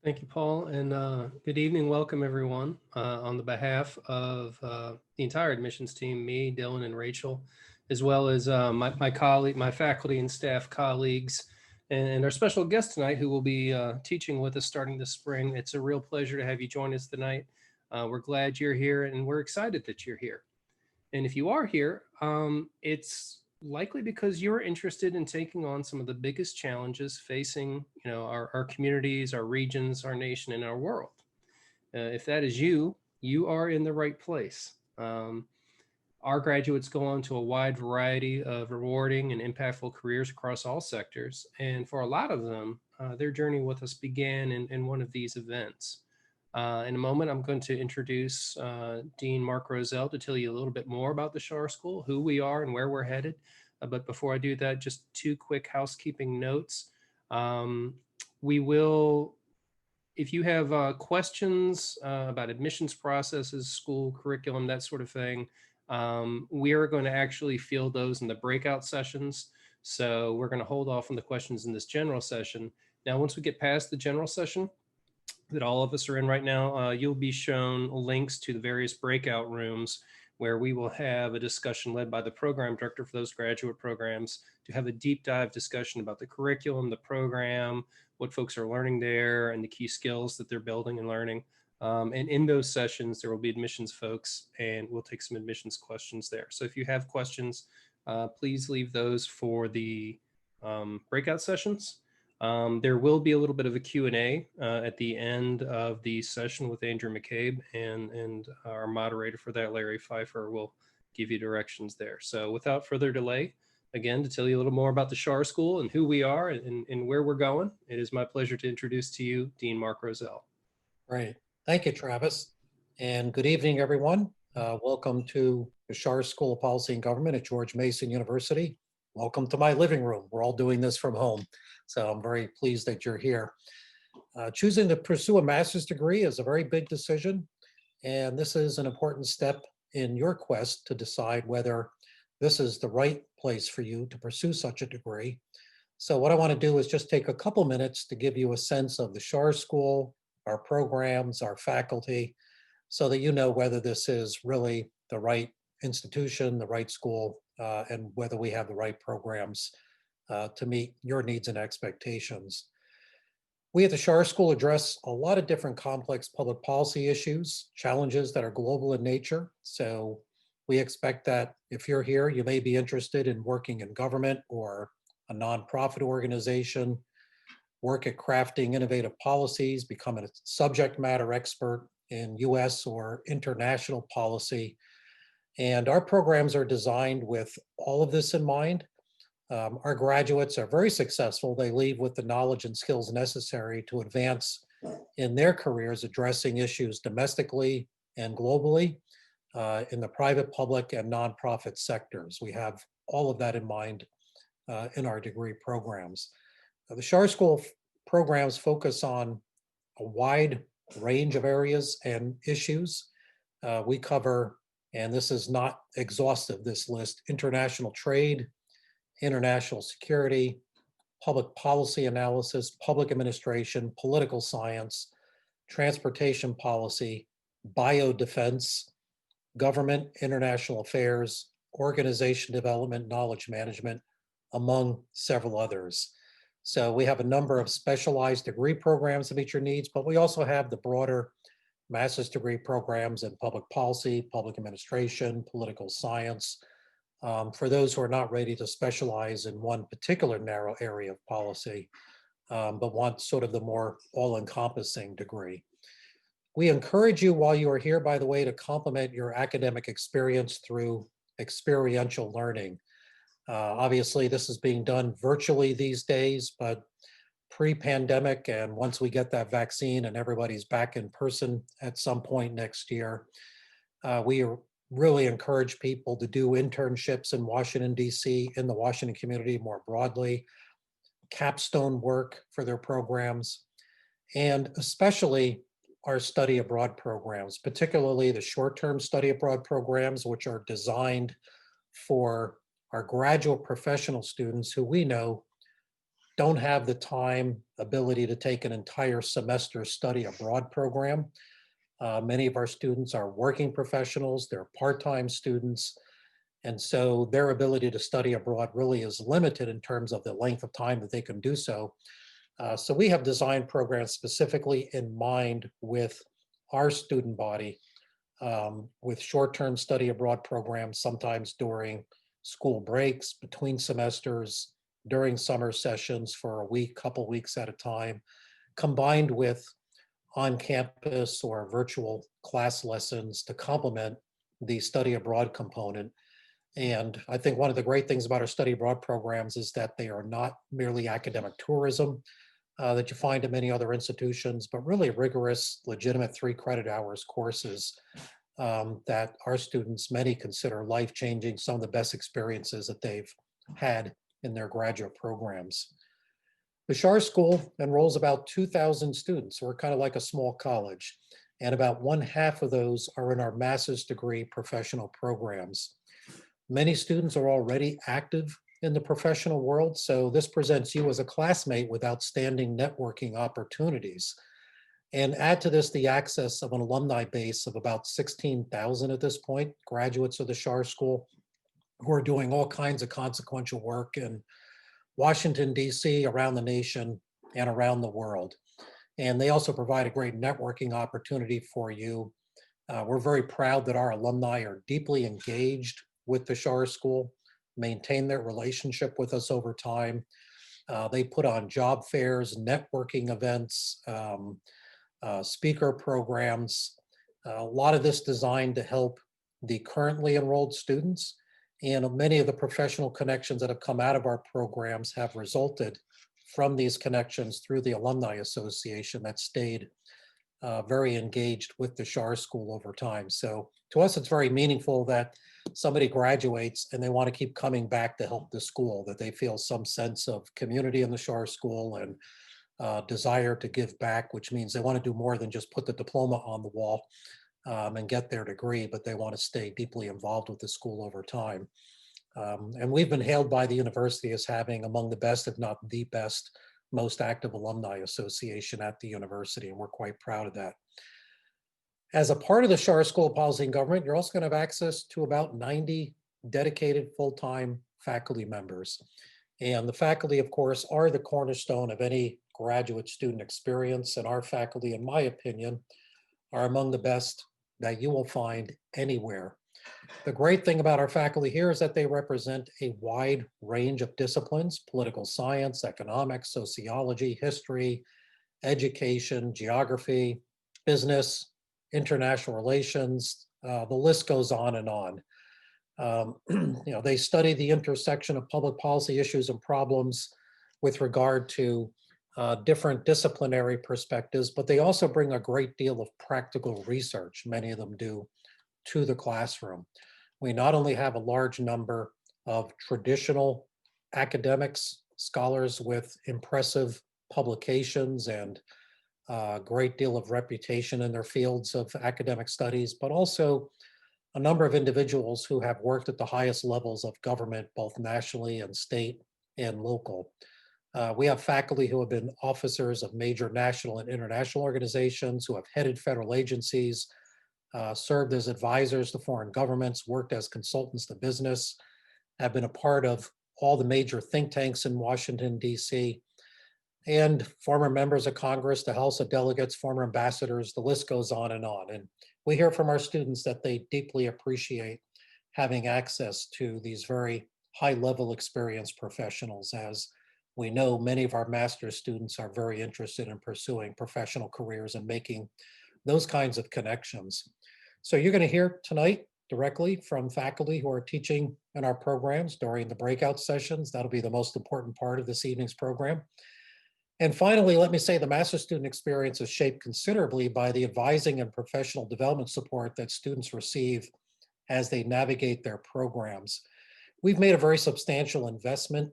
Thank you, Paul, and good evening. Welcome, everyone. On the behalf of the entire admissions team, me, Dylan, and Rachel, as well as my colleague, my faculty and staff colleagues, and our special guest tonight, who will be teaching with us starting this spring. It's a real pleasure to have you join us tonight. We're glad you're here, and we're excited that you're here. And if you are here, it's likely because you're interested in taking on some of the biggest challenges facing, our communities, our regions, our nation, and our world. If that is you, you are in the right place. Our graduates go on to a wide variety of rewarding and impactful careers across all sectors. And for a lot of them, their journey with us began in one of these events. In a moment, I'm going to introduce Dean Mark Roselle to tell you a little bit more about the Schar School, who we are and where we're headed. But before I do that, just two quick housekeeping notes. Um, we will, if you have questions about admissions processes, school curriculum, that sort of thing, we are going to actually field those in the breakout sessions. So we're going to hold off on the questions in this general session. Now, once we get past the general session, that all of us are in right now, you'll be shown links to the various breakout rooms where we will have a discussion led by the program director for those graduate programs to have a deep dive discussion about the curriculum, the program, what folks are learning there, and the key skills that they're building and learning. And in those sessions, there will be admissions folks, and we'll take some admissions questions there. So if you have questions, please leave those for the breakout sessions. There will be a little bit of a Q&A at the end of the session with Andrew McCabe, and our moderator for that, Larry Pfeiffer, will give you directions there. So without further delay, again, to tell you a little more about the Schar School and who we are and where we're going, it is my pleasure to introduce to you Dean Mark Roselle. Great. Thank you, Travis. And good evening, everyone. Welcome to the Schar School of Policy and Government at George Mason University. Welcome to my living room. We're all doing this from home, so I'm very pleased that you're here. Choosing to pursue a master's degree is a very big decision, and this is an important step in your quest to decide whether this is the right place for you to pursue such a degree. So what I want to do is just take a couple minutes to give you a sense of the Schar School, our programs, our faculty, so that you know whether this is really the right institution, the right school, and whether we have the right programs to meet your needs and expectations. We at the Schar School address a lot of different complex public policy issues, challenges that are global in nature. So we expect that if you're here, you may be interested in working in government or a nonprofit organization, work at crafting innovative policies, become a subject matter expert in US or international policy. And our programs are designed with all of this in mind. Our graduates are very successful. They leave with the knowledge and skills necessary to advance in their careers, addressing issues domestically and globally in the private, public, and nonprofit sectors. We have all of that in mind in our degree programs. The Schar School programs focus on a wide range of areas and issues. We cover, and this is not exhaustive, this list, international trade, international security, public policy analysis, public administration, political science, transportation policy, biodefense, government, international affairs, organization development, knowledge management, among several others. So we have a number of specialized degree programs to meet your needs, but we also have the broader master's degree programs in public policy, public administration, political science, for those who are not ready to specialize in one particular narrow area of policy, but want sort of the more all-encompassing degree. We encourage you while you are here, by the way, to complement your academic experience through experiential learning. Obviously, this is being done virtually these days, but pre-pandemic, and once we get that vaccine and everybody's back in person at some point next year, we really encourage people to do internships in Washington, D.C., in the Washington community more broadly, capstone work for their programs, and especially our study abroad programs, particularly the short-term study abroad programs, which are designed for our graduate professional students who we know don't have the time, ability to take an entire semester study abroad program. Many of our students are working professionals, they're part-time students, and so their ability to study abroad really is limited in terms of the length of time that they can do so. So we have designed programs specifically in mind with our student body, with short-term study abroad programs, sometimes during school breaks, between semesters, during summer sessions for a week, couple weeks at a time, combined with on-campus or virtual class lessons to complement the study abroad component. And I think one of the great things about our study abroad programs is that they are not merely academic tourism that you find at many other institutions, but really rigorous, legitimate 3 credit hours courses that our students, many consider life-changing, some of the best experiences that they've had in their graduate programs. The Schar School enrolls about 2,000 students. So we're kind of like a small college, and about 1/2 of those are in our master's degree professional programs. Many students are already active in the professional world, so this presents you as a classmate with outstanding networking opportunities. And add to this the access of an alumni base of about 16,000 at this point, graduates of the Schar School who are doing all kinds of consequential work in Washington, D.C., around the nation, and around the world. And they also provide a great networking opportunity for you. We're very proud that our alumni are deeply engaged with the Schar School, maintain their relationship with us over time. They put on job fairs, networking events, speaker programs, a lot of this designed to help the currently enrolled students. And many of the professional connections that have come out of our programs have resulted from these connections through the Alumni Association that stayed very engaged with the Schar School over time. So to us, it's very meaningful that somebody graduates and they want to keep coming back to help the school, that they feel some sense of community in the Schar School and desire to give back, which means they want to do more than just put the diploma on the wall and get their degree, but they want to stay deeply involved with the school over time. And we've been hailed by the university as having among the best, if not the best, most active alumni association at the university, and we're quite proud of that. As a part of the Schar School of Policy and Government, you're also going to have access to about 90 dedicated full-time faculty members. And the faculty, of course, are the cornerstone of any graduate student experience, and our faculty, in my opinion, are among the best that you will find anywhere. The great thing about our faculty here is that they represent a wide range of disciplines: political science, economics, sociology, history, education, geography, business, international relations. The list goes on and on. They study the intersection of public policy issues and problems with regard to different disciplinary perspectives, but they also bring a great deal of practical research, many of them do, to the classroom. We not only have a large number of traditional academics, scholars with impressive publications and a great deal of reputation in their fields of academic studies, but also a number of individuals who have worked at the highest levels of government, both nationally and state and local. We have faculty who have been officers of major national and international organizations, who have headed federal agencies, served as advisors to foreign governments, worked as consultants to business, have been a part of all the major think tanks in Washington, D.C., and former members of Congress, the House of Delegates, former ambassadors, the list goes on and on. And we hear from our students that they deeply appreciate having access to these very high-level experienced professionals, as we know many of our master's students are very interested in pursuing professional careers and making those kinds of connections. So you're going to hear tonight directly from faculty who are teaching in our programs during the breakout sessions. That'll be the most important part of this evening's program. And finally, let me say the master's student experience is shaped considerably by the advising and professional development support that students receive as they navigate their programs. We've made a very substantial investment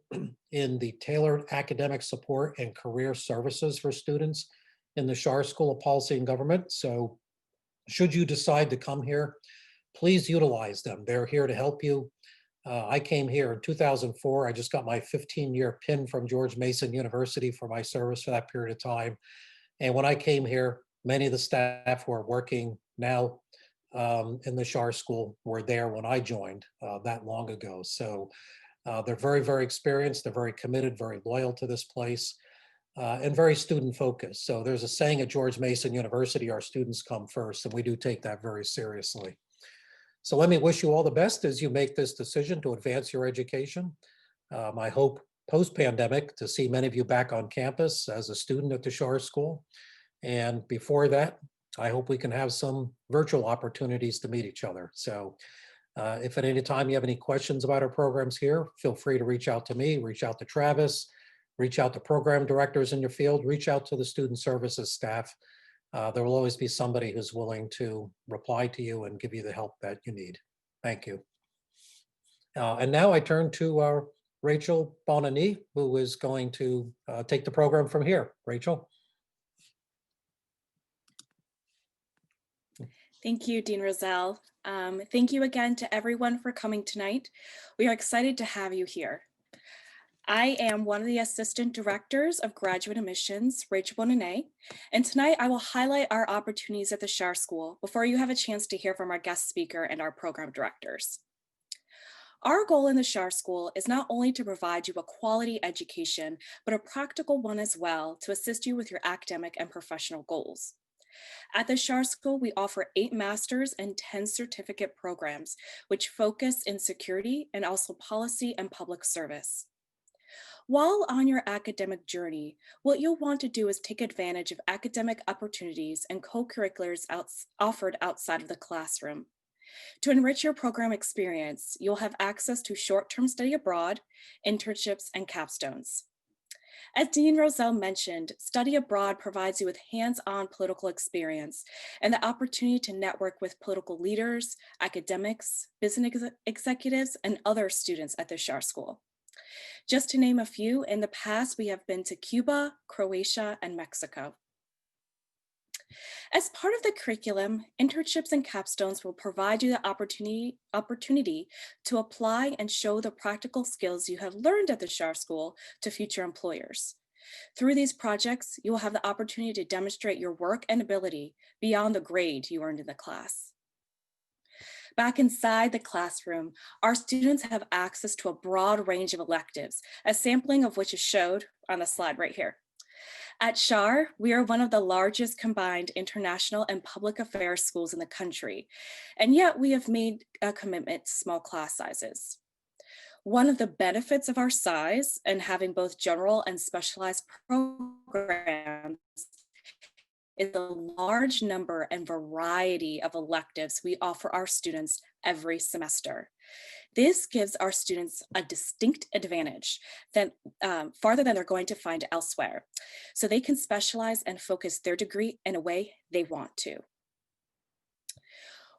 in the tailored academic support and career services for students in the Schar School of Policy and Government. So should you decide to come here, please utilize them. They're here to help you. I came here in 2004. I just got my 15-year pin from George Mason University for my service for that period of time. And when I came here, many of the staff who are working now in the Schar School were there when I joined that long ago. So they're very, very experienced. They're very committed, very loyal to this place, and very student focused. So there's a saying at George Mason University, our students come first, and we do take that very seriously. So let me wish you all the best as you make this decision to advance your education. I hope post-pandemic to see many of you back on campus as a student at the Schar School. And before that, I hope we can have some virtual opportunities to meet each other. So if at any time you have any questions about our programs here, feel free to reach out to me, reach out to Travis, reach out to program directors in your field, reach out to the student services staff. There will always be somebody who's willing to reply to you and give you the help that you need. Thank you. And now I turn to Rachel Bonani, who is going to take the program from here. Rachel. Thank you, Dean Rozelle. Thank you again to everyone for coming tonight. We are excited to have you here. I am one of the assistant directors of graduate admissions, Rachel Bonanet, and tonight I will highlight our opportunities at the Schar School before you have a chance to hear from our guest speaker and our program directors. Our goal in the Schar School is not only to provide you a quality education, but a practical one as well to assist you with your academic and professional goals. At the Schar School, we offer 8 master's and 10 certificate programs, which focus in security and also policy and public service. While on your academic journey, what you'll want to do is take advantage of academic opportunities and co-curriculars offered outside of the classroom. To enrich your program experience, you'll have access to short-term study abroad, internships, and capstones. As Dean Rozelle mentioned, study abroad provides you with hands-on political experience and the opportunity to network with political leaders, academics, business executives, and other students at the Schar School. Just to name a few, in the past, we have been to Cuba, Croatia, and Mexico. As part of the curriculum, internships and capstones will provide you the opportunity to apply and show the practical skills you have learned at the Schar School to future employers. Through these projects, you will have the opportunity to demonstrate your work and ability beyond the grade you earned in the class. Back inside the classroom, our students have access to a broad range of electives, a sampling of which is showed on the slide right here. At Schar, we are one of the largest combined international and public affairs schools in the country, and yet we have made a commitment to small class sizes. One of the benefits of our size and having both general and specialized programs is the large number and variety of electives we offer our students every semester. This gives our students a distinct advantage that farther than they're going to find elsewhere. So they can specialize and focus their degree in a way they want to.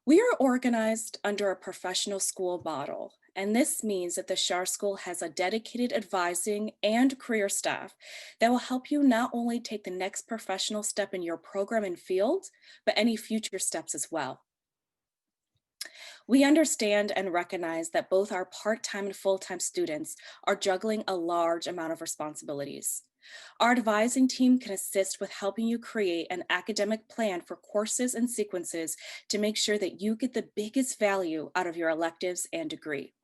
We are organized under a professional school model, and this means that the Schar School has a dedicated advising and career staff that will help you not only take the next professional step in your program and field, but any future steps as well. We understand and recognize that both our part-time and full-time students are juggling a large amount of responsibilities. Our advising team can assist with helping you create an academic plan for courses and sequences to make sure that you get the biggest value out of your electives and degree.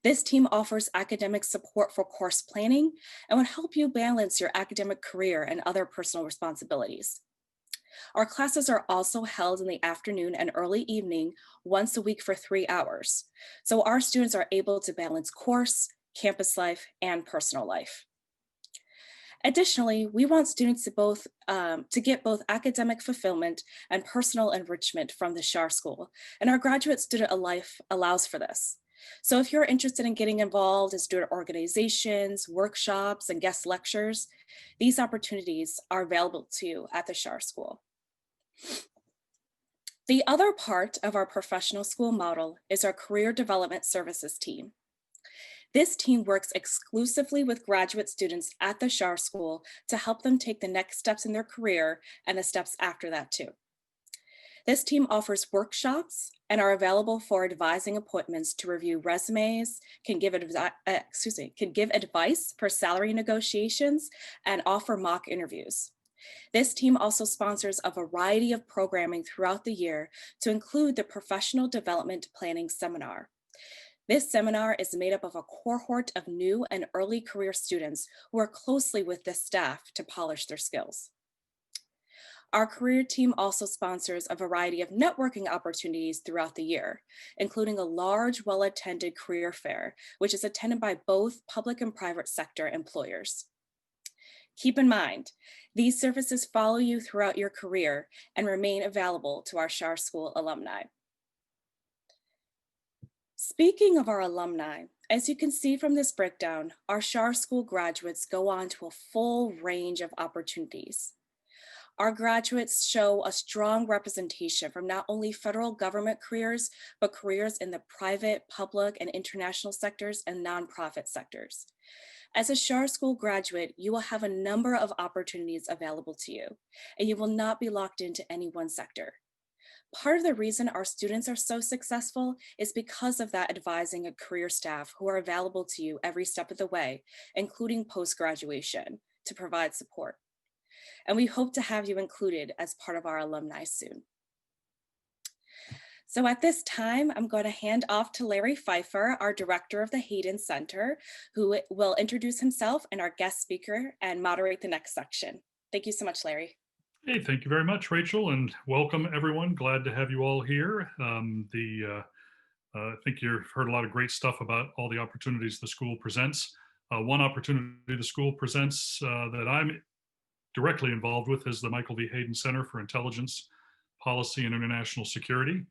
This team offers academic support for course planning and will help you balance your academic career and other personal responsibilities. Our classes are also held in the afternoon and early evening once a week for 3 hours. So our students are able to balance course, campus life, and personal life. Additionally, we want students to get both academic fulfillment and personal enrichment from the Schar School, and our graduate student life allows for this. So if you're interested in getting involved in student organizations, workshops, and guest lectures, these opportunities are available to you at the Schar School. The other part of our professional school model is our career development services team. This team works exclusively with graduate students at the Schar School to help them take the next steps in their career and the steps after that too. This team offers workshops and are available for advising appointments to review resumes, can give advice for salary negotiations, and offer mock interviews. This team also sponsors a variety of programming throughout the year to include the Professional Development Planning Seminar. This seminar is made up of a cohort of new and early career students who work closely with the staff to polish their skills. Our career team also sponsors a variety of networking opportunities throughout the year, including a large, well-attended career fair, which is attended by both public and private sector employers. Keep in mind, these services follow you throughout your career and remain available to our Schar School alumni. Speaking of our alumni, as you can see from this breakdown, our Schar School graduates go on to a full range of opportunities. Our graduates show a strong representation from not only federal government careers, but careers in the private, public, and international sectors and nonprofit sectors. As a Schar School graduate, you will have a number of opportunities available to you, and you will not be locked into any one sector. Part of the reason our students are so successful is because of that advising and career staff who are available to you every step of the way, including post-graduation, to provide support. And we hope to have you included as part of our alumni soon. So at this time, I'm going to hand off to Larry Pfeiffer, our director of the Hayden Center, who will introduce himself and our guest speaker and moderate the next section. Thank you so much, Larry. Hey, thank you very much, Rachel, and welcome everyone. Glad to have you all here. I think you've heard a lot of great stuff about all the opportunities the school presents. One opportunity the school presents that I'm directly involved with is the Michael V. Hayden Center for Intelligence, Policy, and International Security.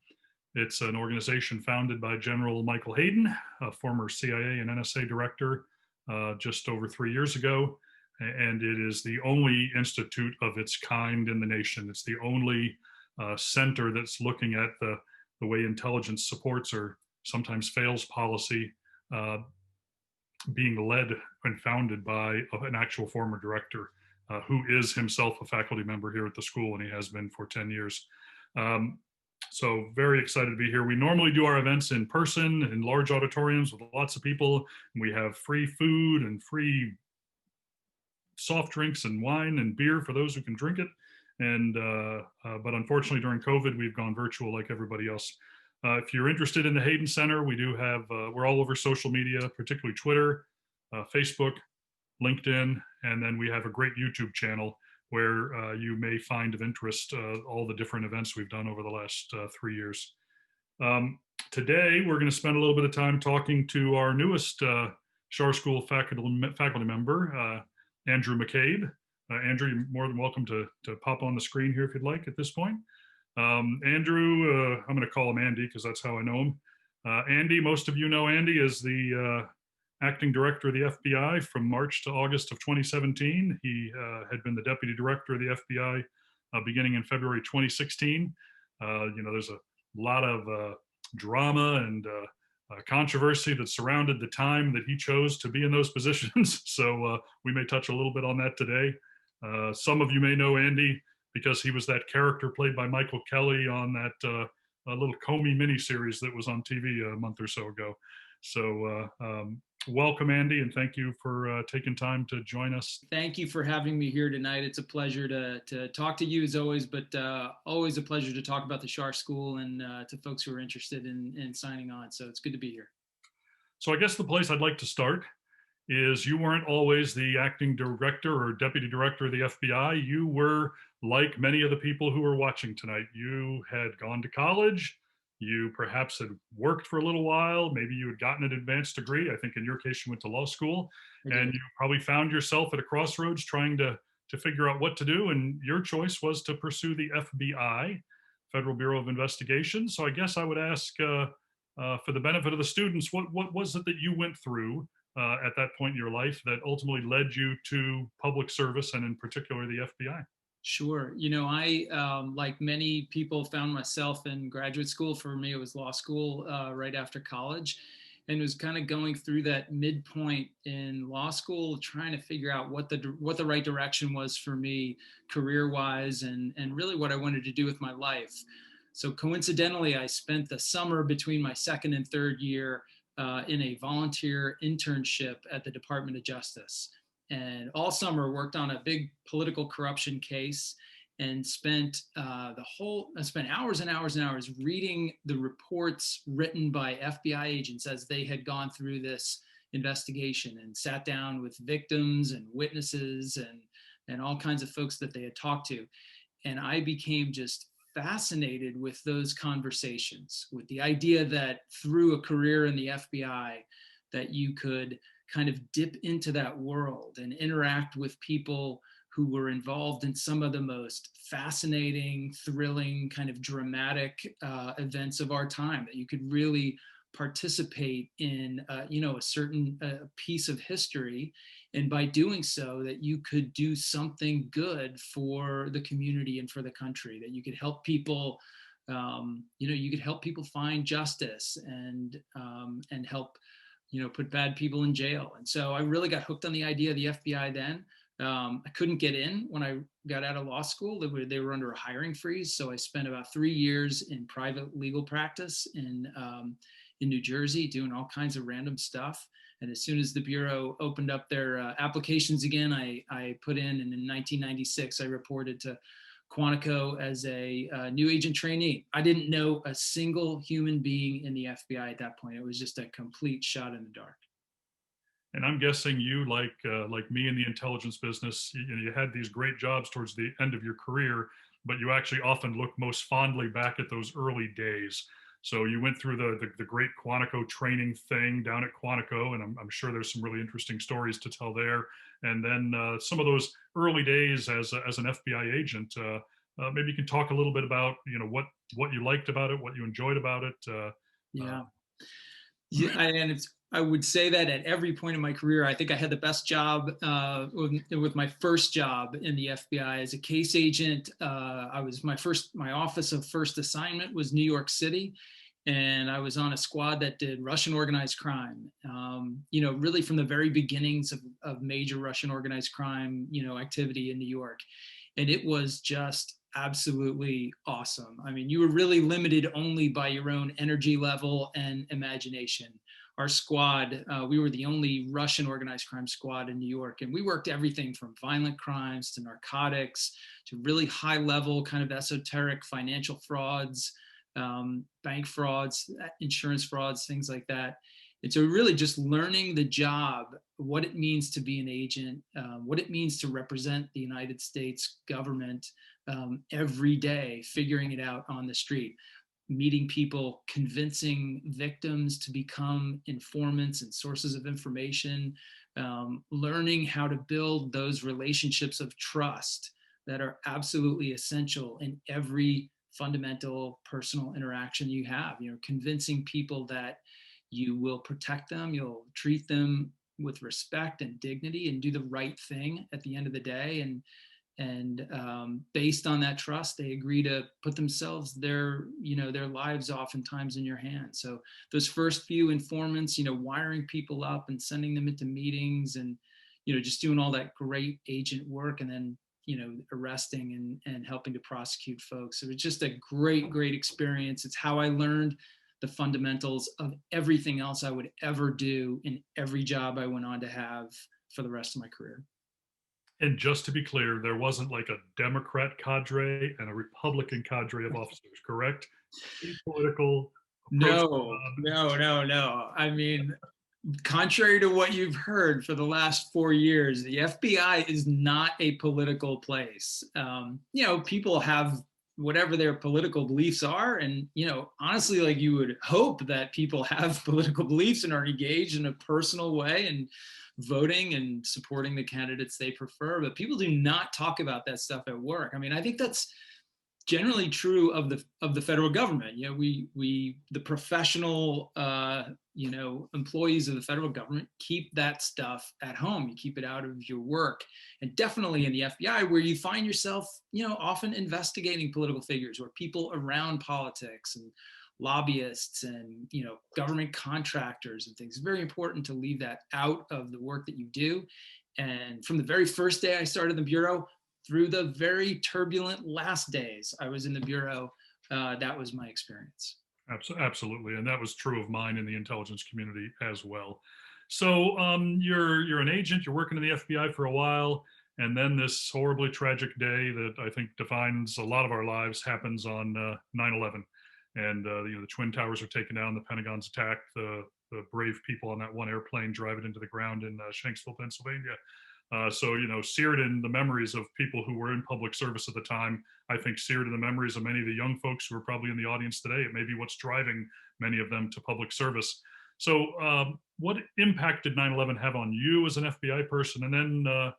It's an organization founded by General Michael Hayden, a former CIA and NSA director, just over 3 years ago. And it is the only institute of its kind in the nation. It's the only center that's looking at the way intelligence supports or sometimes fails policy being led and founded by an actual former director who is himself a faculty member here at the school, and he has been for 10 years. So very excited to be here. We normally do our events in person in large auditoriums with lots of people. And we have free food and free soft drinks and wine and beer for those who can drink it. And but unfortunately during COVID, we've gone virtual like everybody else. If you're interested in the Hayden Center, we do have, we're all over social media, particularly Twitter, Facebook, LinkedIn, and then we have a great YouTube channel where you may find of interest all the different events we've done over the last 3 years. Today, we're going to spend a little bit of time talking to our newest Schar School faculty member, Andrew McCabe. Andrew, you're more than welcome to pop on the screen here if you'd like at this point. Andrew, I'm going to call him Andy because that's how I know him. Andy, most of you know Andy as the acting director of the FBI from March to August of 2017. He had been the deputy director of the FBI beginning in February 2016. There's a lot of drama and controversy that surrounded the time that he chose to be in those positions. So we may touch a little bit on that today. Some of you may know Andy because he was that character played by Michael Kelly on that little Comey miniseries that was on TV a month or so ago. So welcome, Andy, and thank you for taking time to join us. Thank you for having me here tonight. It's a pleasure to talk to you as always, but always a pleasure to talk about the Schar School and to folks who are interested in signing on. So it's good to be here. So I guess the place I'd like to start is you weren't always the acting director or deputy director of the FBI. You were like many of the people who are watching tonight. You had gone to college. You perhaps had worked for a little while. Maybe you had gotten an advanced degree. I think in your case, you went to law school, and you probably found yourself at a crossroads trying to figure out what to do. And your choice was to pursue the FBI, Federal Bureau of Investigation. So I guess I would ask, for the benefit of the students, what was it that you went through at that point in your life that ultimately led you to public service and in particular the FBI? Sure. I, like many people, found myself in graduate school. For me, it was law school right after college, and was kind of going through that midpoint in law school, trying to figure out what the right direction was for me career-wise and really what I wanted to do with my life. So coincidentally, I spent the summer between my second and third year in a volunteer internship at the Department of Justice. And all summer worked on a big political corruption case and spent spent hours and hours and hours reading the reports written by FBI agents as they had gone through this investigation, and sat down with victims and witnesses and all kinds of folks that they had talked to. And I became just fascinated with those conversations, with the idea that through a career in the FBI, that you could kind of dip into that world and interact with people who were involved in some of the most fascinating, thrilling, kind of dramatic events of our time, that you could really participate in, a certain piece of history. And by doing so, that you could do something good for the community and for the country, that you could help people, you could help people find justice and help, put bad people in jail. And so I really got hooked on the idea of the FBI then. I couldn't get in when I got out of law school. They were under a hiring freeze. So I spent about 3 years in private legal practice in New Jersey, doing all kinds of random stuff. And as soon as the Bureau opened up their applications again, I put in, and in 1996, I reported to Quantico as a new agent trainee. I didn't know a single human being in the FBI at that point. It was just a complete shot in the dark. And I'm guessing you, like me in the intelligence business, you had these great jobs towards the end of your career, but you actually often look most fondly back at those early days. So you went through the great Quantico training thing down at Quantico, and I'm sure there's some really interesting stories to tell there. And then some of those early days as an FBI agent. Maybe you can talk a little bit about what you liked about it, what you enjoyed about it. Yeah. And I would say that at every point in my career, I think I had the best job with my first job in the FBI as a case agent. My office of first assignment was New York City, and I was on a squad that did Russian organized crime. Really from the very beginnings of major Russian organized crime, activity in New York, and it was just absolutely awesome. I mean, you were really limited only by your own energy level and imagination. Our squad, we were the only Russian organized crime squad in New York, and we worked everything from violent crimes to narcotics to really high level kind of esoteric financial frauds, bank frauds, insurance frauds, things like that. And so really just learning the job, what it means to be an agent, what it means to represent the United States government every day, figuring it out on the street, meeting people, convincing victims to become informants and sources of information, learning how to build those relationships of trust that are absolutely essential in every fundamental personal interaction you have, convincing people that you will protect them, you'll treat them with respect and dignity and do the right thing at the end of the day. And based on that trust, they agree to put themselves, their lives oftentimes in your hands. So those first few informants, wiring people up and sending them into meetings and, just doing all that great agent work, and then, arresting and helping to prosecute folks. So it was just a great, great experience. It's how I learned the fundamentals of everything else I would ever do in every job I went on to have for the rest of my career. And just to be clear, there wasn't like a Democrat cadre and a Republican cadre of officers, correct? Apolitical. No. I mean, contrary to what you've heard for the last 4 years, the FBI is not a political place. People have whatever their political beliefs are. And, honestly, like you would hope that people have political beliefs and are engaged in a personal way and voting and supporting the candidates they prefer. But people do not talk about that stuff at work. I mean, I think that's generally true of the federal government. We the professional employees of the federal government keep that stuff at home. You keep it out of your work. And definitely in the FBI, where you find yourself often investigating political figures or people around politics and lobbyists and government contractors and things. It's very important to leave that out of the work that you do. And from the very first day I started the Bureau through the very turbulent last days I was in the Bureau, that was my experience. Absolutely, and that was true of mine in the intelligence community as well. So you're an agent, you're working in the FBI for a while, and then this horribly tragic day that I think defines a lot of our lives happens on 9/11, and the Twin Towers are taken down, the Pentagon's attacked, the brave people on that one airplane drive it into the ground in Shanksville, Pennsylvania. So, seared in the memories of people who were in public service at the time, I think seared in the memories of many of the young folks who are probably in the audience today. It may be what's driving many of them to public service. So, what impact did 9/11 have on you as an FBI person? And then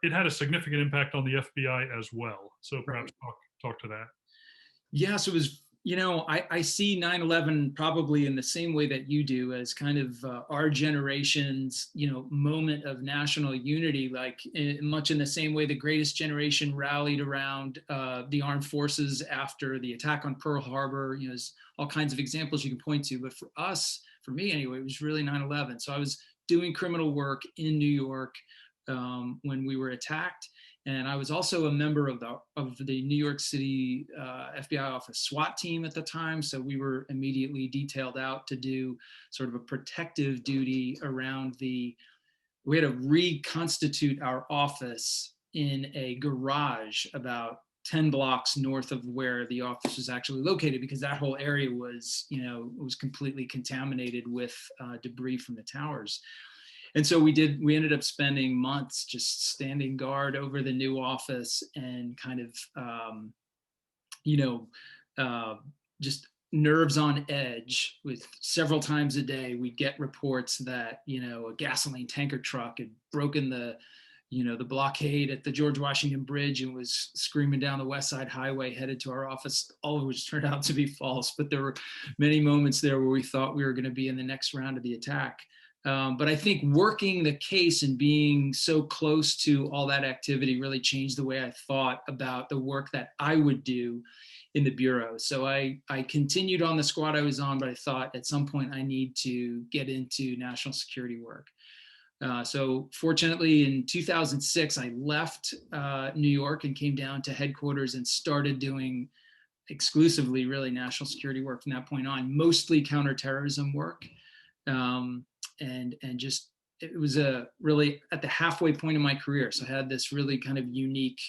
it had a significant impact on the FBI as well. So perhaps talk to that. Yes, it was, I see 9/11 probably in the same way that you do, as kind of our generation's, moment of national unity, like much in the same way the greatest generation rallied around the armed forces after the attack on Pearl Harbor. There's all kinds of examples you can point to, but for us, for me anyway, it was really 9/11. So I was doing criminal work in New York when we were attacked. And I was also a member of the New York City FBI office SWAT team at the time. So we were immediately detailed out to do sort of a protective duty around we had to reconstitute our office in a garage about 10 blocks north of where the office was actually located, because that whole area was, was completely contaminated with debris from the towers. And so we ended up spending months just standing guard over the new office and kind of, just nerves on edge. With several times a day, we'd get reports that, a gasoline tanker truck had broken the blockade at the George Washington Bridge and was screaming down the West Side Highway headed to our office, all of which turned out to be false. But there were many moments there where we thought we were going to be in the next round of the attack. But I think working the case and being so close to all that activity really changed the way I thought about the work that I would do in the Bureau. So I continued on the squad I was on, but I thought at some point I need to get into national security work. So fortunately in 2006, I left New York and came down to headquarters and started doing exclusively really national security work from that point on, mostly counterterrorism work. And just, it was really at the halfway point of my career. So I had this really kind of unique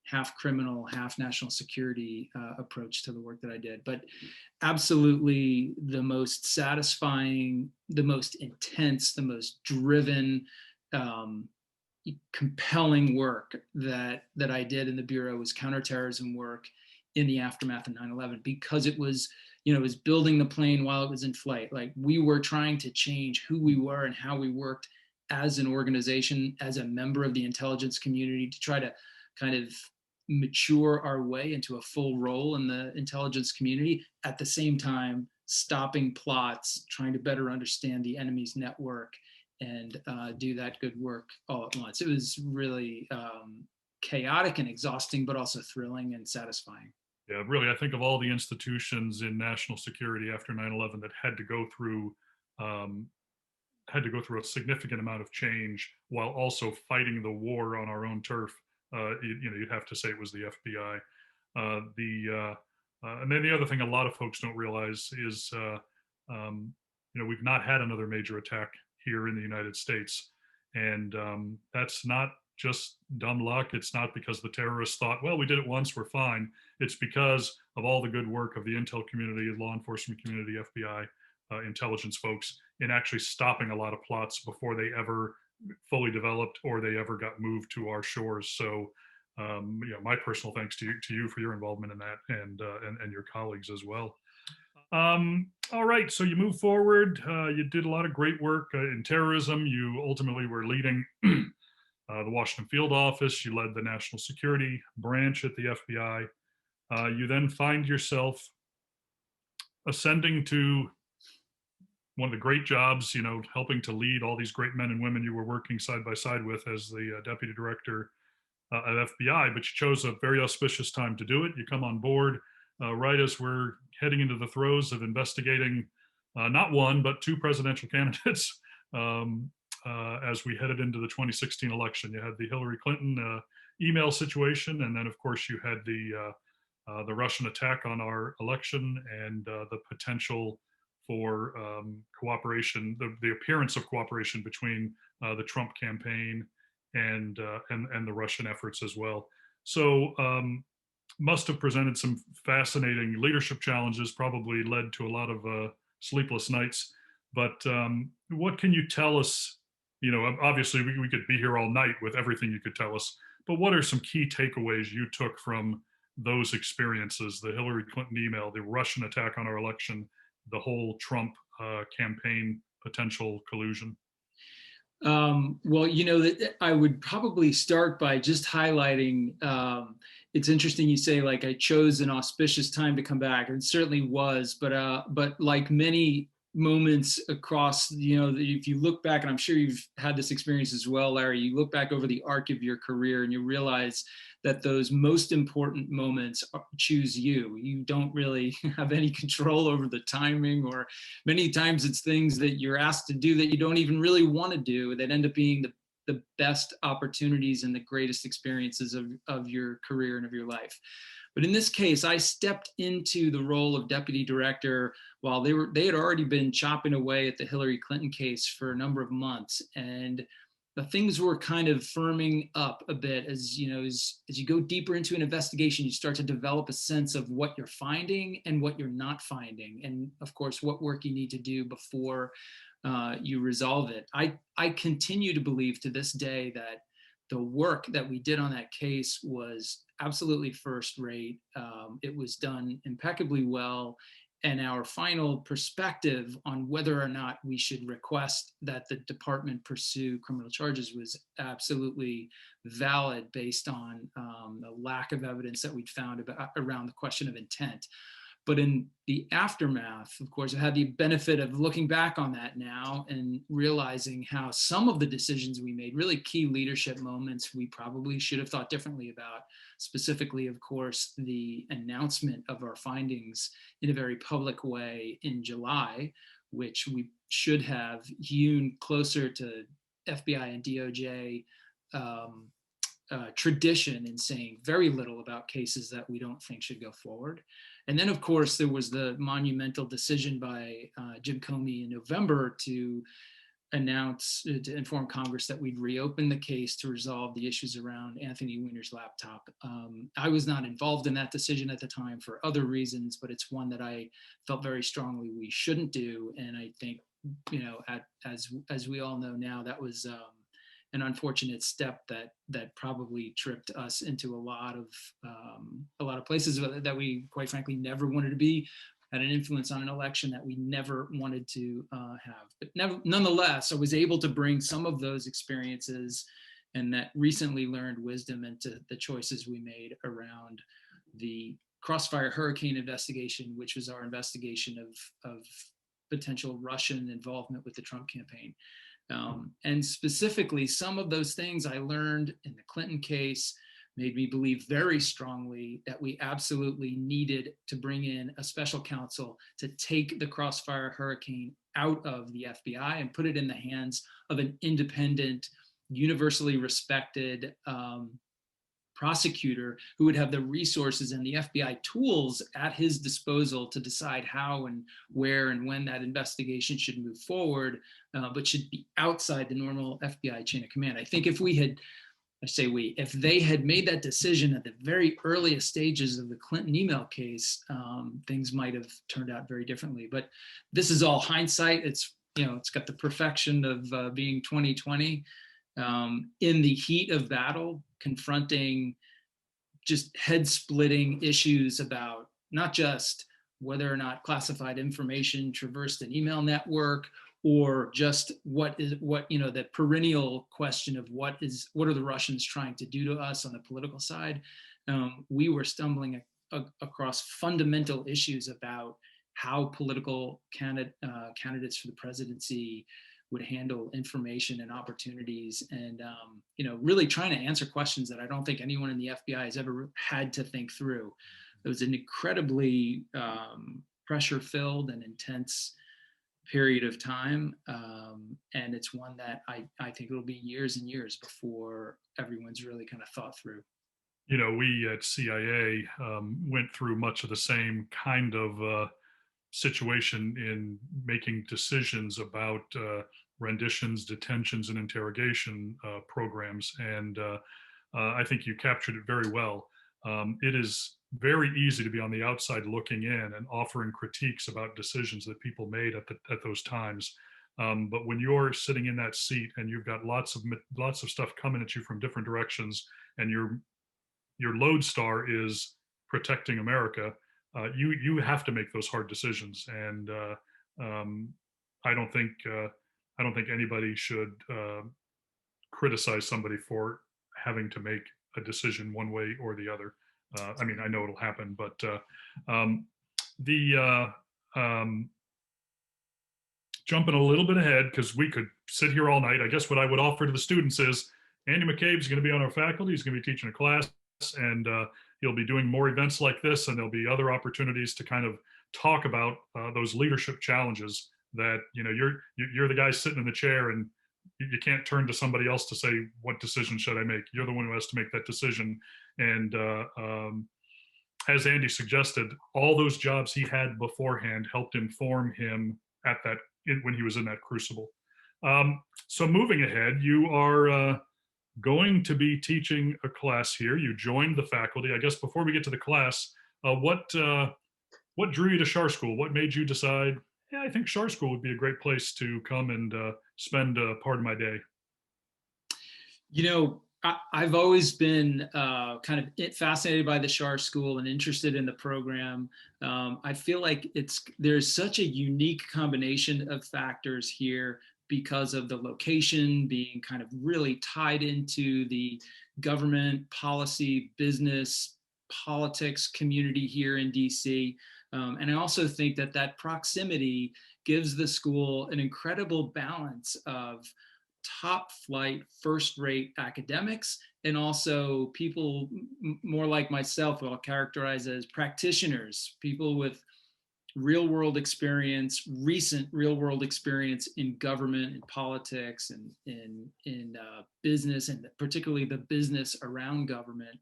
half criminal, half national security approach to the work that I did. But absolutely the most satisfying, the most intense, the most driven, compelling work that I did in the Bureau was counterterrorism work in the aftermath of 9/11, because it was, it was building the plane while it was in flight. Like, we were trying to change who we were and how we worked as an organization, as a member of the intelligence community, to try to kind of mature our way into a full role in the intelligence community, at the same time stopping plots, trying to better understand the enemy's network, and do that good work all at once. It was really chaotic and exhausting, but also thrilling and satisfying. Yeah, really, I think of all the institutions in national security after 9/11 that had to go through a significant amount of change while also fighting the war on our own turf. You'd have to say it was the FBI. And then the other thing a lot of folks don't realize is, we've not had another major attack here in the United States, and that's not just dumb luck. It's not because the terrorists thought, well, we did it once, we're fine. It's because of all the good work of the intel community, law enforcement community, FBI, intelligence folks, in actually stopping a lot of plots before they ever fully developed or they ever got moved to our shores. So, my personal thanks to you for your involvement in that, and your colleagues as well. All right, so you move forward. You did a lot of great work in terrorism. You ultimately were leading the Washington Field Office. You led the National Security Branch at the FBI. You then find yourself ascending to one of the great jobs, helping to lead all these great men and women you were working side by side with as the Deputy Director at FBI, but you chose a very auspicious time to do it. You come on board right as we're heading into the throes of investigating not one, but two presidential candidates. As we headed into the 2016 election, you had the Hillary Clinton email situation, and then of course you had the the Russian attack on our election and the potential for cooperation, the appearance of cooperation between the Trump campaign and the Russian efforts as well. So must have presented some fascinating leadership challenges, probably led to a lot of sleepless nights. But what can you tell us? You know, obviously we could be here all night with everything you could tell us, but what are some key takeaways you took from those experiences, the Hillary Clinton email, the Russian attack on our election, the whole Trump campaign potential collusion? Well, you know, that I would probably start by just highlighting, it's interesting you say, like, I chose an auspicious time to come back. It certainly was, but like many moments across, you know, if you look back, and I'm sure you've had this experience as well, Larry, you look back over the arc of your career and you realize that those most important moments choose you. You don't really have any control over the timing, or many times it's things that you're asked to do that you don't even really want to do that end up being the best opportunities and the greatest experiences of your career and of your life. But in this case, I stepped into the role of deputy director while they had already been chopping away at the Hillary Clinton case for a number of months. And the things were kind of firming up a bit as, you know, as you go deeper into an investigation, you start to develop a sense of what you're finding and what you're not finding. And of course, what work you need to do before you resolve it. I continue to believe to this day that the work that we did on that case was absolutely first rate. It was done impeccably well. And our final perspective on whether or not we should request that the department pursue criminal charges was absolutely valid based on the lack of evidence that we'd found around the question of intent. But in the aftermath, of course, I had the benefit of looking back on that now and realizing how some of the decisions we made, really key leadership moments, we probably should have thought differently about. Specifically, of course, the announcement of our findings in a very public way in July, which we should have hewn closer to FBI and DOJ tradition in saying very little about cases that we don't think should go forward. And then, of course, there was the monumental decision by Jim Comey in November to inform Congress that we'd reopen the case to resolve the issues around Anthony Weiner's laptop. I was not involved in that decision at the time for other reasons, but it's one that I felt very strongly we shouldn't do. And I think, you know, as we all know now, that was an unfortunate step that probably tripped us into a lot of places that we, quite frankly, never wanted to be, had an influence on an election that we never wanted to have. But nonetheless, I was able to bring some of those experiences and that recently learned wisdom into the choices we made around the Crossfire Hurricane investigation, which was our investigation of potential Russian involvement with the Trump campaign. And specifically, some of those things I learned in the Clinton case made me believe very strongly that we absolutely needed to bring in a special counsel to take the Crossfire Hurricane out of the FBI and put it in the hands of an independent, universally respected prosecutor who would have the resources and the FBI tools at his disposal to decide how and where and when that investigation should move forward, but should be outside the normal FBI chain of command. I think if they had made that decision at the very earliest stages of the Clinton email case, things might have turned out very differently. But this is all hindsight. It's got the perfection of being 2020. In the heat of battle, confronting just head-splitting issues about not just whether or not classified information traversed an email network, or just the perennial question of what are the Russians trying to do to us on the political side. We were stumbling across fundamental issues about how political candidates for the presidency would handle information and opportunities, and really trying to answer questions that I don't think anyone in the FBI has ever had to think through. It was an incredibly pressure-filled and intense period of time, and it's one that I think it'll be years and years before everyone's really kind of thought through. We at CIA went through much of the same kind of situation in making decisions about renditions, detentions, and interrogation programs. And I think you captured it very well. It is very easy to be on the outside looking in and offering critiques about decisions that people made at those times. But when you're sitting in that seat and you've got lots of stuff coming at you from different directions, and your lodestar is protecting America, you have to make those hard decisions. And I don't think anybody should criticize somebody for having to make a decision one way or the other. I mean, I know it'll happen, but the jumping a little bit ahead, because we could sit here all night. I guess what I would offer to the students is Andy McCabe is going to be on our faculty. He's going to be teaching a class, and he'll be doing more events like this, and there'll be other opportunities to kind of talk about those leadership challenges that, you're the guy sitting in the chair, and you can't turn to somebody else to say, what decision should I make? You're the one who has to make that decision. And as Andy suggested, all those jobs he had beforehand helped inform him when he was in that crucible. So moving ahead, you are going to be teaching a class here. You joined the faculty. I guess before we get to the class, what drew you to Schar School? What made you decide, yeah, I think Schar School would be a great place to come and spend part of my day? I've always been kind of fascinated by the Schar School and interested in the program. I feel like there's such a unique combination of factors here because of the location being kind of really tied into the government, policy, business, politics community here in DC. And I also think that proximity gives the school an incredible balance of top flight, first rate academics, and also people more like myself, who I'll characterize as practitioners, people with real world experience, recent real world experience in government and politics and in business, and particularly the business around government.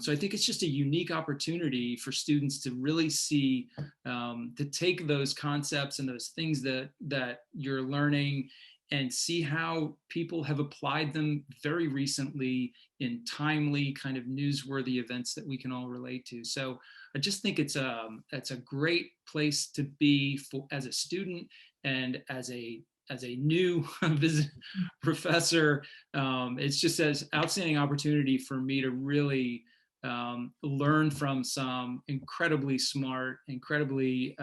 So I think it's just a unique opportunity for students to really see, to take those concepts and those things that you're learning and see how people have applied them very recently in timely kind of newsworthy events that we can all relate to. So I just think it's a great place to be as a student and as a new professor. It's just an outstanding opportunity for me to really learn from some incredibly smart, incredibly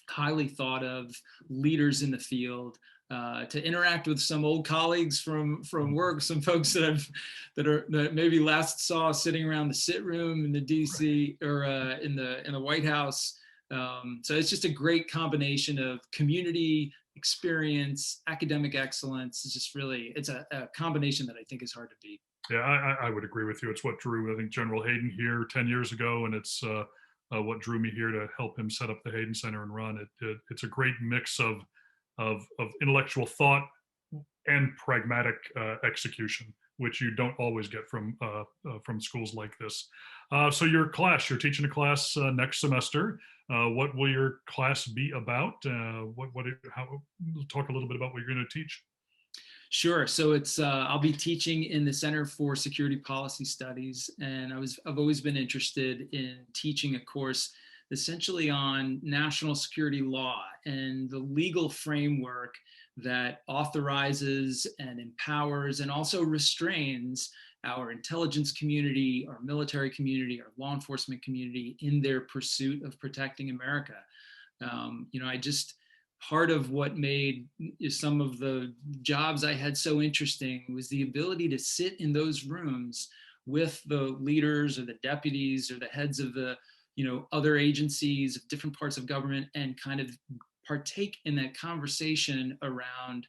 highly thought of leaders in the field, to interact with some old colleagues from work, some folks that maybe last saw sitting around the sit room in the DC or in the White House. So it's just a great combination of community experience, academic excellence. It's a combination that I think is hard to beat. Yeah, I would agree with you. It's what drew, I think, General Hayden here 10 years ago, and it's what drew me here to help him set up the Hayden Center and run it. It's a great mix of intellectual thought and pragmatic execution, which you don't always get from schools like this. So you're teaching a class next semester. What will your class be about? Talk a little bit about what you're going to teach. Sure. So I'll be teaching in the Center for Security Policy Studies, and I've always been interested in teaching a course essentially on national security law and the legal framework that authorizes and empowers and also restrains our intelligence community, our military community, our law enforcement community in their pursuit of protecting America. Part of what made some of the jobs I had so interesting was the ability to sit in those rooms with the leaders or the deputies or the heads of the other agencies of different parts of government and kind of partake in that conversation around,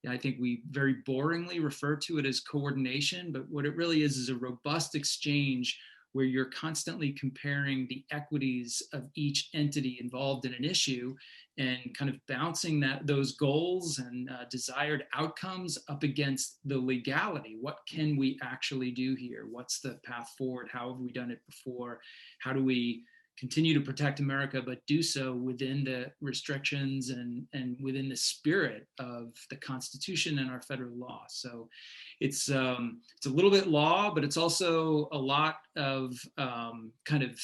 I think we very boringly refer to it as coordination, but what it really is a robust exchange where you're constantly comparing the equities of each entity involved in an issue and kind of bouncing those goals and desired outcomes up against the legality. What can we actually do here? What's the path forward? How have we done it before? How do we continue to protect America, but do so within the restrictions and within the spirit of the Constitution and our federal law? So it's a little bit law, but it's also a lot of kind of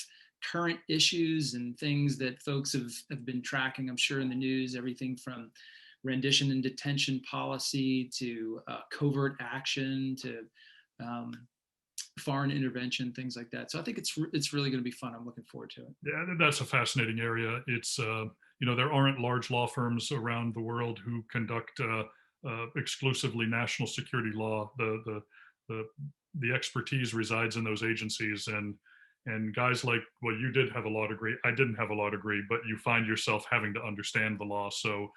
current issues and things that folks have been tracking, I'm sure, in the news, everything from rendition and detention policy to covert action to foreign intervention, things like that. So I think it's really going to be fun. I'm looking forward to it. Yeah, that's a fascinating area. It's there aren't large law firms around the world who conduct exclusively national security law. The expertise resides in those agencies, and guys like, well, you did have a law degree. I didn't have a law degree, but you find yourself having to understand the law. So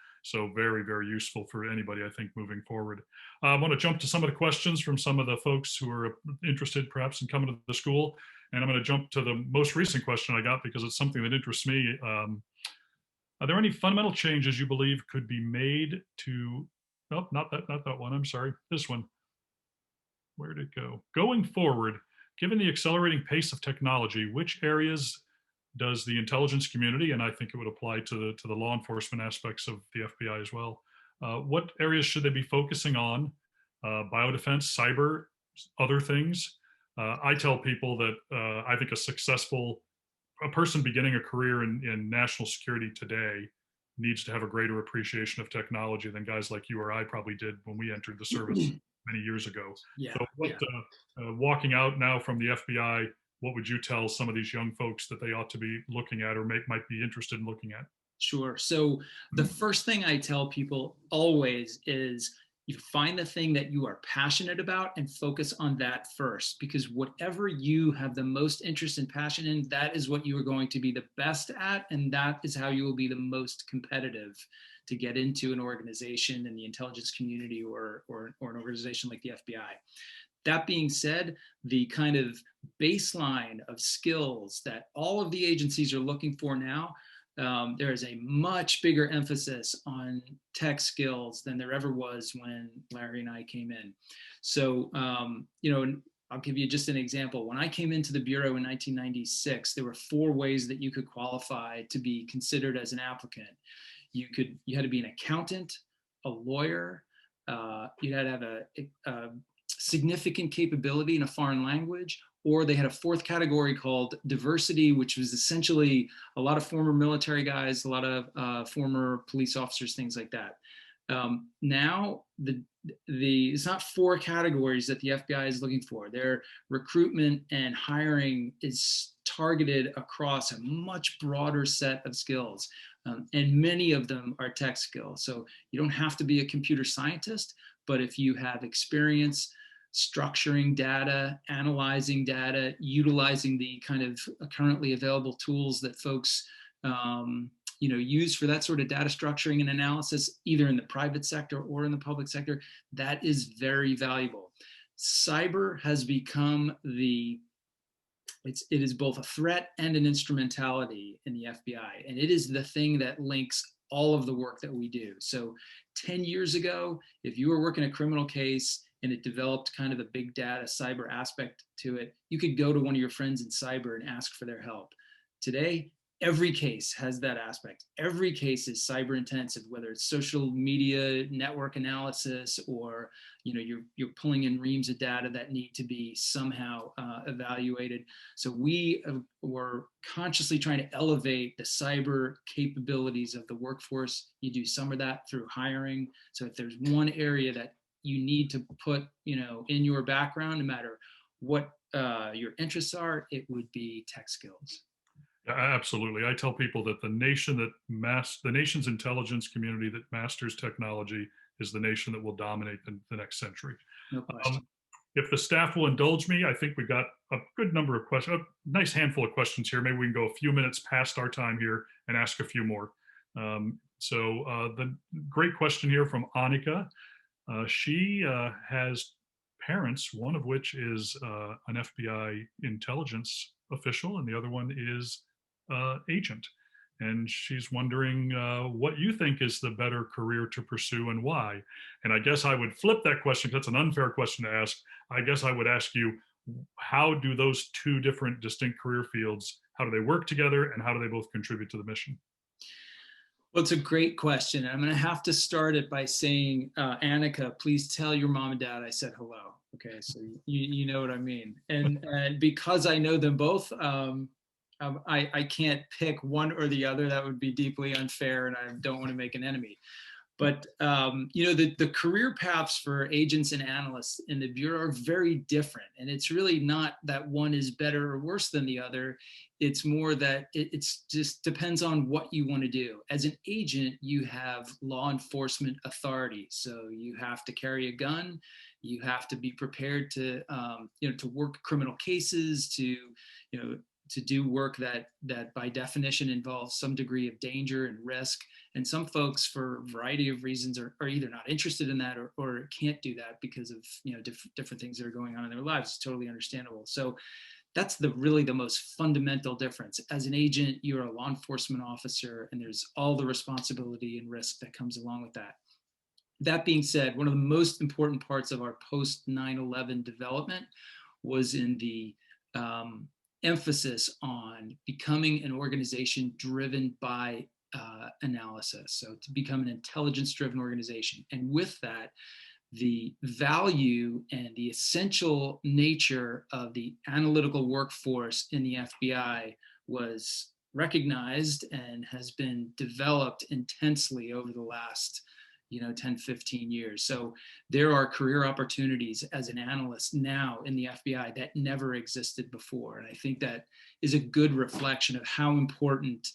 very, very useful for anybody, I think, moving forward. I want to jump to some of the questions from some of the folks who are interested perhaps in coming to the school. And I'm going to jump to the most recent question I got because it's something that interests me. Are there any fundamental changes you believe could be made to, oh, not that one, I'm sorry, this one. Where did it go? Going forward, given the accelerating pace of technology, which areas does the intelligence community, and I think it would apply to the law enforcement aspects of the FBI as well, what areas should they be focusing on? Biodefense, cyber, other things? I tell people that I think a person beginning a career in national security today needs to have a greater appreciation of technology than guys like you or I probably did when we entered the service many years ago. Yeah. So walking out now from the FBI, what would you tell some of these young folks that they ought to be looking at or might be interested in looking at? Sure. So the first thing I tell people always is you find the thing that you are passionate about and focus on that first, because whatever you have the most interest and passion in, that is what you are going to be the best at. And that is how you will be the most competitive to get into an organization in the intelligence community or an organization like the FBI. That being said, the kind of baseline of skills that all of the agencies are looking for now, there is a much bigger emphasis on tech skills than there ever was when Larry and I came in. So, I'll give you just an example. When I came into the Bureau in 1996, there were 4 ways that you could qualify to be considered as an applicant. You had to be an accountant, a lawyer, you had to have a significant capability in a foreign language, or they had a 4th category called diversity, which was essentially a lot of former military guys, a lot of former police officers, things like that. Now, it's not 4 categories that the FBI is looking for. Their recruitment and hiring is targeted across a much broader set of skills. And many of them are tech skills. So you don't have to be a computer scientist, but if you have experience structuring data, analyzing data, utilizing the kind of currently available tools that folks use for that sort of data structuring and analysis, either in the private sector or in the public sector, that is very valuable. Cyber has become it is both a threat and an instrumentality in the FBI, and it is the thing that links all of the work that we do. So 10 years ago, if you were working a criminal case and it developed kind of a big data cyber aspect to it, you could go to one of your friends in cyber and ask for their help. Today, every case has that aspect. Every case is cyber intensive, whether it's social media network analysis or you're pulling in reams of data that need to be somehow evaluated. So we were consciously trying to elevate the cyber capabilities of the workforce. You do some of that through hiring. So if there's one area that you need to put in your background, no matter what your interests are, it would be tech skills. Yeah, absolutely. I tell people that the nation's intelligence community that masters technology is the nation that will dominate the next century. No question. If the staff will indulge me, I think we've got a good number of questions, a nice handful of questions here. Maybe we can go a few minutes past our time here and ask a few more. The great question here from Annika. She has parents, one of which is an FBI intelligence official, and the other one is agent. And she's wondering what you think is the better career to pursue and why. And I guess I would flip that question, because that's an unfair question to ask. I guess I would ask you, how do those two different distinct career fields, how do they work together, and how do they both contribute to the mission? Well, it's a great question. I'm going to have to start it by saying, Annika, please tell your mom and dad I said hello. Okay, so you know what I mean. And because I know them both, I can't pick one or the other. That would be deeply unfair, and I don't want to make an enemy. But the career paths for agents and analysts in the Bureau are very different. And it's really not that one is better or worse than the other. It's more that it's just depends on what you want to do. As an agent, you have law enforcement authority. So you have to carry a gun. You have to be prepared to to work criminal cases, to do work that by definition involves some degree of danger and risk. And some folks, for a variety of reasons, are either not interested in that or can't do that because of different things that are going on in their lives. It's totally understandable. So that's really the most fundamental difference. As an agent, you're a law enforcement officer, and there's all the responsibility and risk that comes along with that. That being said, one of the most important parts of our post 9/11 development was in the emphasis on becoming an organization driven by analysis. So to become an intelligence-driven organization. And with that, the value and the essential nature of the analytical workforce in the FBI was recognized and has been developed intensely over the last 10, 15 years. So there are career opportunities as an analyst now in the FBI that never existed before. And I think that is a good reflection of how important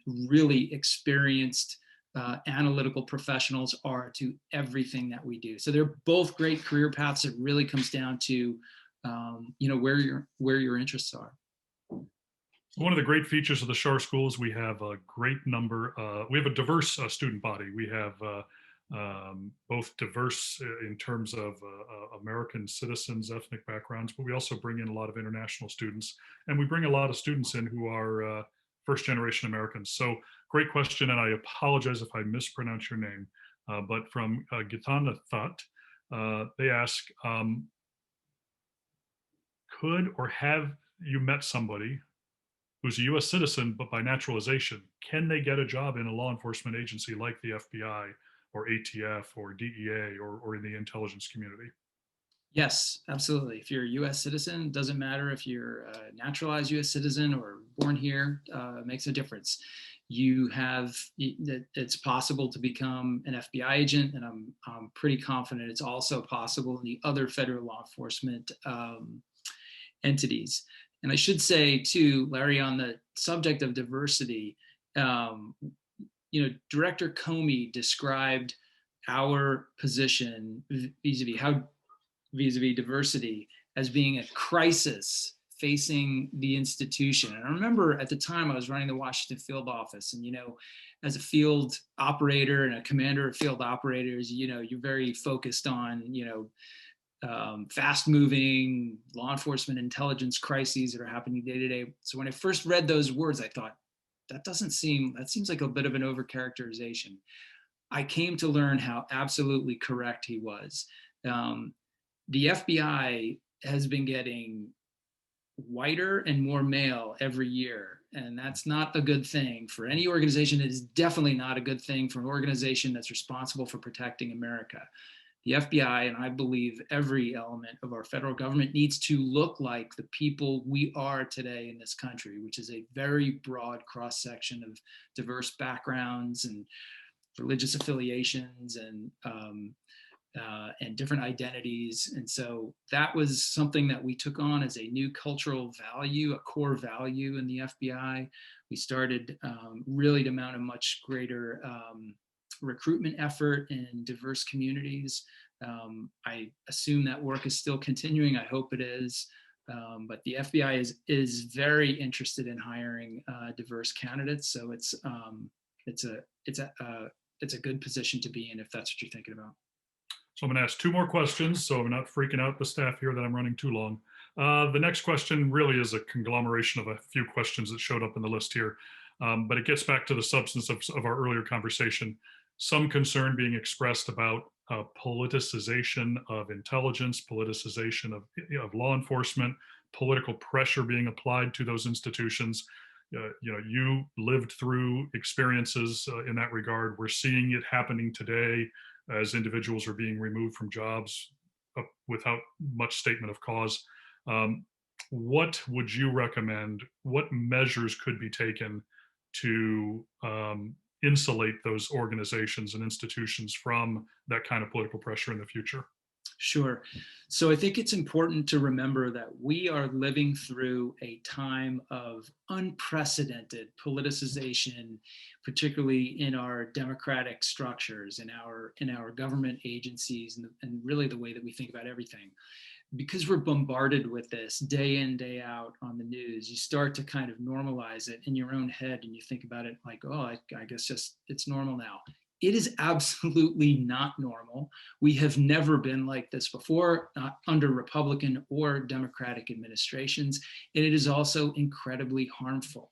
really experienced analytical professionals are to everything that we do. So they're both great career paths. It really comes down to where your interests are. One of the great features of the Schar School is we have a great number, we have a diverse student body. We have both diverse in terms of American citizens, ethnic backgrounds, but we also bring in a lot of international students, and we bring a lot of students in who are first generation Americans. So great question, and I apologize if I mispronounce your name, but from Gitana That, they ask, could or have you met somebody who's a US citizen, but by naturalization, can they get a job in a law enforcement agency like the FBI or ATF or DEA or in the intelligence community? Yes, absolutely. If you're a US citizen, doesn't matter if you're a naturalized US citizen or born here, it makes a difference. It's possible to become an FBI agent, and I'm pretty confident it's also possible in the other federal law enforcement entities. And I should say too, Larry, on the subject of diversity, Director Comey described our position vis-a-vis diversity as being a crisis facing the institution. And I remember at the time I was running the Washington field office, and as a field operator and a commander of field operators, you're very focused on fast-moving law enforcement intelligence crises that are happening day to day. So when I first read those words, I thought, that seems like a bit of an overcharacterization. I came to learn how absolutely correct he was. The FBI has been getting whiter and more male every year, and that's not a good thing for any organization. It is definitely not a good thing for an organization that's responsible for protecting America. The FBI, and I believe every element of our federal government, needs to look like the people we are today in this country, which is a very broad cross-section of diverse backgrounds and religious affiliations and different identities. And so that was something that we took on as a new cultural value, a core value in the FBI. We started really to mount a much greater recruitment effort in diverse communities. I assume that work is still continuing. I hope it is. But the FBI is very interested in hiring diverse candidates. So it's a good position to be in if that's what you're thinking about. So I'm going to ask two more questions, so I'm not freaking out the staff here that I'm running too long. The next question really is a conglomeration of a few questions that showed up in the list here, but it gets back to the substance of our earlier conversation. Some concern being expressed about politicization of intelligence, politicization of law enforcement, political pressure being applied to those institutions. You lived through experiences in that regard. We're seeing it happening today as individuals are being removed from jobs without much statement of cause. What would you recommend? What measures could be taken to insulate those organizations and institutions from that kind of political pressure in the future? Sure. So I think it's important to remember that we are living through a time of unprecedented politicization, particularly in our democratic structures, in our government agencies, and really the way that we think about everything. Because we're bombarded with this day in, day out on the news, you start to kind of normalize it in your own head, and you think about it like, oh, I guess just it's normal now. It is absolutely not normal. We have never been like this before, not under Republican or Democratic administrations. And it is also incredibly harmful.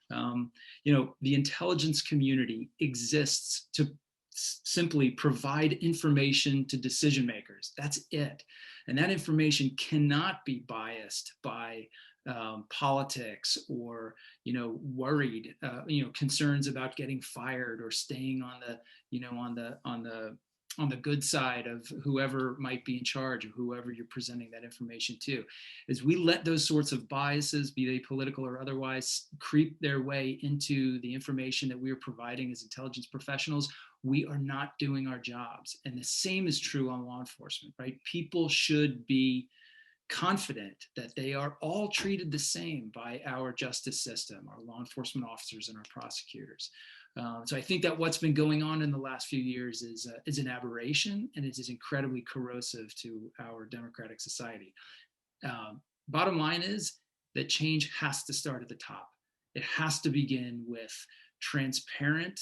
The intelligence community exists to simply provide information to decision makers. That's it. And that information cannot be biased by politics or worried concerns about getting fired or staying on the good side of whoever might be in charge or whoever you're presenting that information to. As we let those sorts of biases, be they political or otherwise, creep their way into the information that we are providing as intelligence professionals, we are not doing our jobs. And the same is true on law enforcement, right? People should be confident that they are all treated the same by our justice system, our law enforcement officers and our prosecutors. So I think that what's been going on in the last few years is an aberration, and it is incredibly corrosive to our democratic society. Bottom line is that change has to start at the top. It has to begin with transparent,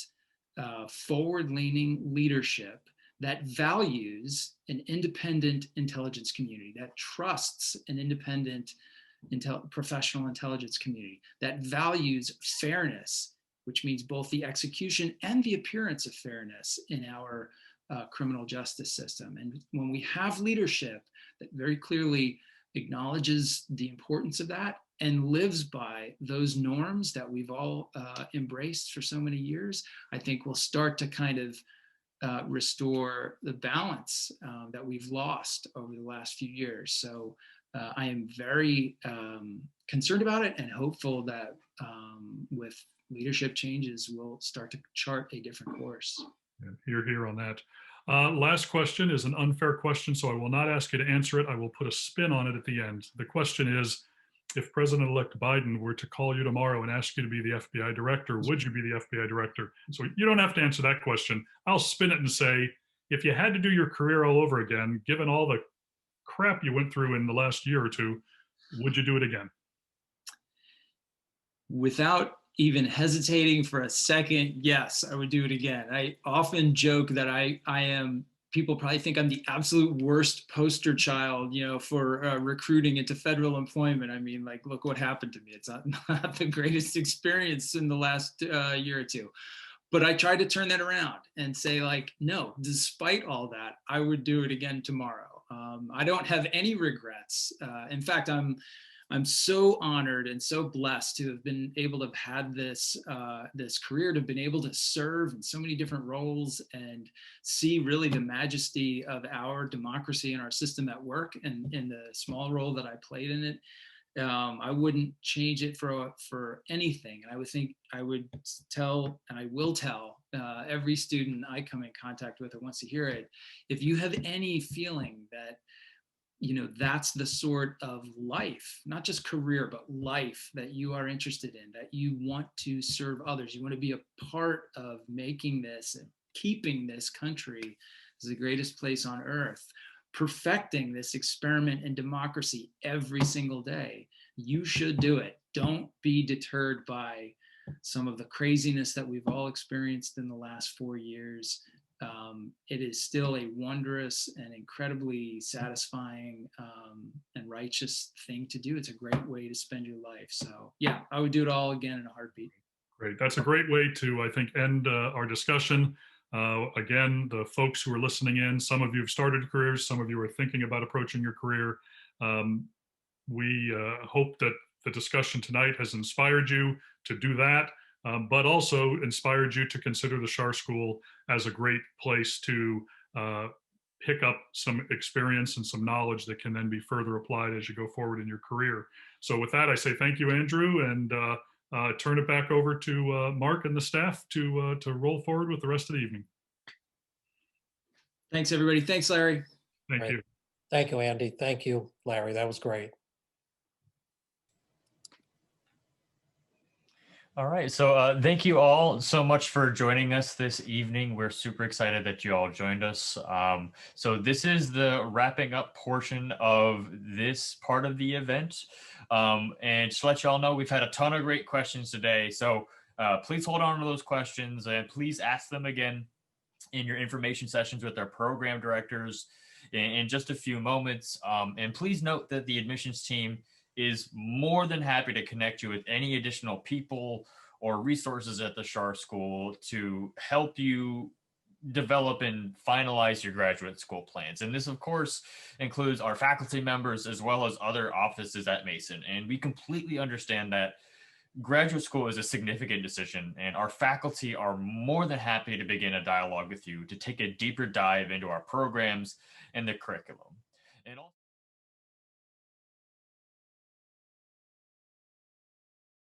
forward-leaning leadership that values an independent intelligence community, that trusts an independent professional intelligence community, that values fairness, which means both the execution and the appearance of fairness in our criminal justice system. And when we have leadership that very clearly acknowledges the importance of that and lives by those norms that we've all embraced for so many years, I think we'll start to kind of restore the balance that we've lost over the last few years. So I am very concerned about it and hopeful that with leadership changes, we'll start to chart a different course. Hear on that. Last question is an unfair question, so I will not ask you to answer it. I will put a spin on it at the end. The question is, if President-elect Biden were to call you tomorrow and ask you to be the FBI director, would you be the FBI director? So you don't have to answer that question. I'll spin it and say, if you had to do your career all over again, given all the crap you went through in the last year or two, would you do it again? Without even hesitating for a second, yes, I would do it again. I often joke that I am, people probably think I'm the absolute worst poster child, for recruiting into federal employment. I mean, like, look what happened to me. It's not the greatest experience in the last year or two. But I tried to turn that around and say, like, no, despite all that, I would do it again tomorrow. I don't have any regrets. In fact, I'm so honored and so blessed to have been able to have had this career, to have been able to serve in so many different roles and see really the majesty of our democracy and our system at work, and in the small role that I played in it. I wouldn't change it for anything. And I would tell, and I will tell every student I come in contact with or wants to hear it, if you have any feeling that that's the sort of life, not just career, but life that you are interested in, that you want to serve others, you want to be a part of making this and keeping this country as the greatest place on earth, perfecting this experiment in democracy every single day, you should do it. Don't be deterred by some of the craziness that we've all experienced in the last 4 years. it is still a wondrous and incredibly satisfying and righteous thing to do. It's a great way to spend your life. So yeah, I would do it all again in a heartbeat. Great. That's a great way to, I think, end our discussion. Again, the folks who are listening in, some of you have started careers, some of you are thinking about approaching your career. We hope that the discussion tonight has inspired you to do that, but also inspired you to consider the Schar School as a great place to pick up some experience and some knowledge that can then be further applied as you go forward in your career. So with that, I say thank you, Andrew, and turn it back over to Mark and the staff to roll forward with the rest of the evening. Thanks, everybody. Thanks, Larry. Thank Right. you. Thank you, Andy. Thank you, Larry. That was great. All right. So thank you all so much for joining us this evening. We're super excited that you all joined us. So this is the wrapping up portion of this part of the event. And just to let you all know, we've had a ton of great questions today. So please hold on to those questions and please ask them again in your information sessions with our program directors in just a few moments. And please note that the admissions team is more than happy to connect you with any additional people or resources at the Schar School to help you develop and finalize your graduate school plans. And this, of course, includes our faculty members as well as other offices at Mason. And we completely understand that graduate school is a significant decision, and our faculty are more than happy to begin a dialogue with you to take a deeper dive into our programs and the curriculum. And also